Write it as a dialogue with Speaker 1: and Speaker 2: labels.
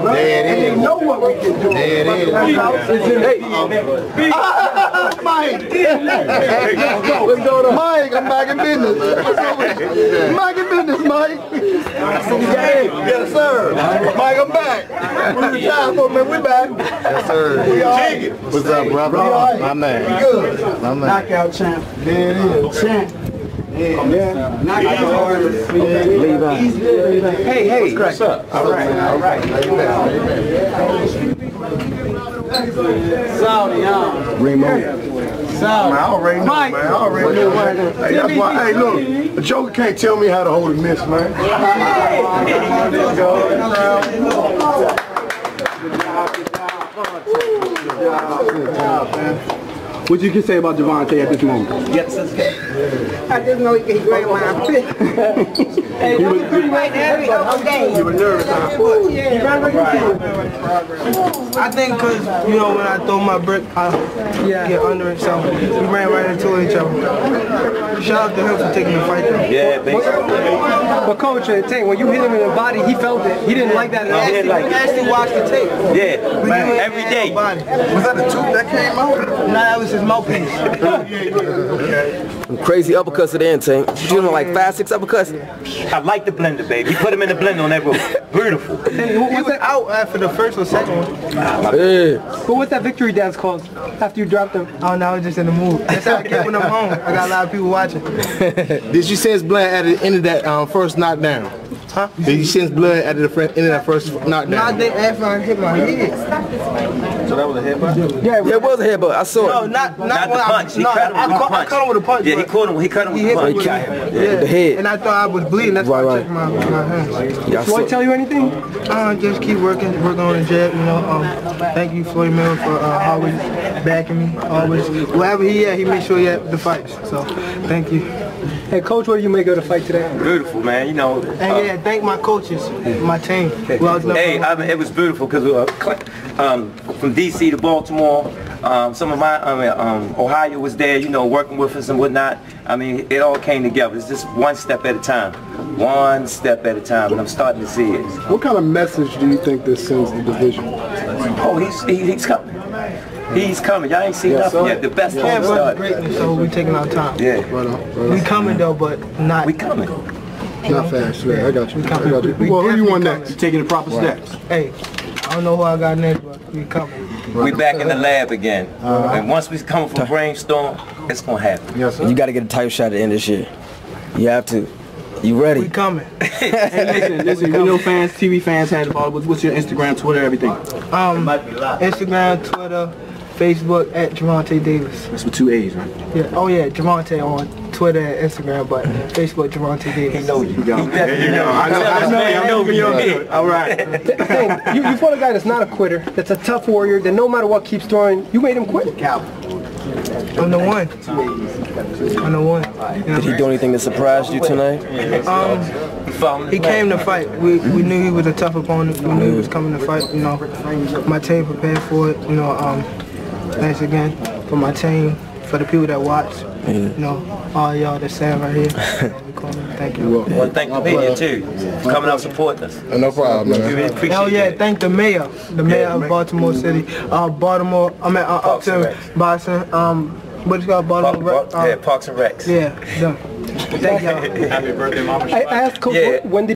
Speaker 1: There it is.
Speaker 2: They know what we can do.
Speaker 1: There it is. Mike! What's going on? Mike, I'm back in business. Back in business, Mike. Yes, sir. Mike, I'm back. We're time for man. We're back. Yes, sir. We all right. What's up, brother? My man. We good. My man.
Speaker 2: Knockout champ.
Speaker 1: There it is.
Speaker 2: Champ. Yeah. Knockout artist.
Speaker 1: Leave out.
Speaker 2: Hey. What's up? All right. Saudi,
Speaker 1: Remo.
Speaker 2: Saudi.
Speaker 1: I already know, man. I already know, man. Hey, that's why, hey, look, the Joker can't tell me how to hold a miss, man.
Speaker 2: What you can say about Javante at this moment?
Speaker 3: Yes, I just know he can grab my fit. He was right every other day.
Speaker 1: You were nervous, huh?
Speaker 4: I think because, you know, when I throw my brick, I get under it, so we ran right into each other. Shout out to him for taking the fight though.
Speaker 5: Yeah, basically.
Speaker 6: But Coach, Tank, when you hit him in the body, he felt it. He didn't like that at all.
Speaker 4: We actually watched the tape.
Speaker 5: Yeah, man, every day.
Speaker 4: Was
Speaker 1: that the tooth that came out?
Speaker 4: No, that was his mouthpiece.
Speaker 7: Crazy uppercuts at the end, Tank. You doing like 5, 6 uppercuts?
Speaker 5: I like the blender, baby. He put him in the blender on that road. Beautiful.
Speaker 4: He was out after the first or second one.
Speaker 6: But what's that victory dance called after you dropped him?
Speaker 4: Oh, no, I was just in the mood. That's how I kept when I'm home. I got a lot of people watching.
Speaker 1: Did you sense blood at the end of that first knockdown?
Speaker 4: Huh?
Speaker 1: Did you sense blood at the end of that first knockdown?
Speaker 4: No, I think after I hit my head.
Speaker 1: So that was a headbutt?
Speaker 7: Yeah, it was a headbutt. I saw it.
Speaker 4: No, not
Speaker 5: the punch. He
Speaker 4: I
Speaker 5: cut him with a punch.
Speaker 4: cut him with a punch.
Speaker 5: Yeah, he cut him with a punch.
Speaker 7: The head.
Speaker 4: And I thought I was bleeding. That's why I checked my hands.
Speaker 7: Yeah,
Speaker 6: Floyd tell you anything?
Speaker 4: Just keep working on the jab, you know. Thank you, Floyd Miller, for always backing me. Always, wherever he at, he makes sure he at the fights. So, thank you.
Speaker 6: Hey, Coach, what do you make of the fight today?
Speaker 5: Beautiful, man. You know.
Speaker 4: And yeah, thank my coaches, my team.
Speaker 5: Hey, I mean, it was beautiful because from DC to Baltimore, some of my Ohio was there, you know, working with us and whatnot. I mean, it all came together. It's just one step at a time. One step at a time, and I'm starting to see it.
Speaker 2: What kind of message do you think this sends the division?
Speaker 5: Oh, he's coming. He's coming. Y'all ain't seen nothing yet. The best time started.
Speaker 4: Greatness, so we taking our time.
Speaker 5: Yeah.
Speaker 4: We coming though, but not.
Speaker 5: We coming.
Speaker 2: Not fast, right? I got you. Well, who you want next?
Speaker 6: Taking the proper steps.
Speaker 4: Hey, I don't know who I got next, but we coming.
Speaker 5: We back in the lab again. And once we come from brainstorm, it's gonna happen.
Speaker 7: Yes, sir. You got to get a title shot at the end of this year. You have to. You ready?
Speaker 4: We coming.
Speaker 6: Hey, listen, we know fans, TV fans had the ball. What's your Instagram, Twitter, everything?
Speaker 4: Instagram, Twitter, Facebook at Javante Davis.
Speaker 6: That's with 2 A's, right?
Speaker 4: Yeah. Oh yeah, Javante on Twitter and Instagram, but Facebook Javante Davis.
Speaker 5: He know you.
Speaker 6: I know you. All right. You fought a guy that's not a quitter, that's a tough warrior, that no matter what keeps throwing, you made him quit.
Speaker 4: I'm the one. I'm the one.
Speaker 7: Did he do anything that surprised you tonight?
Speaker 4: He came to fight. We knew he was a tough opponent. We knew he was coming to fight. You know, my team prepared for it. You know, thanks again for my team, for the people that watch. You know, all y'all that stand right here. Thank you.
Speaker 5: Well, thank the media too for coming out supporting us.
Speaker 1: No problem, man.
Speaker 5: We really appreciate
Speaker 4: Hell yeah,
Speaker 5: that.
Speaker 4: thank the mayor of Baltimore City. Uptown Boston. What is it called? Baltimore.
Speaker 5: Parks and Recs.
Speaker 4: Yeah, them. Thank y'all.
Speaker 6: Happy birthday, Mama. I asked Coach, when did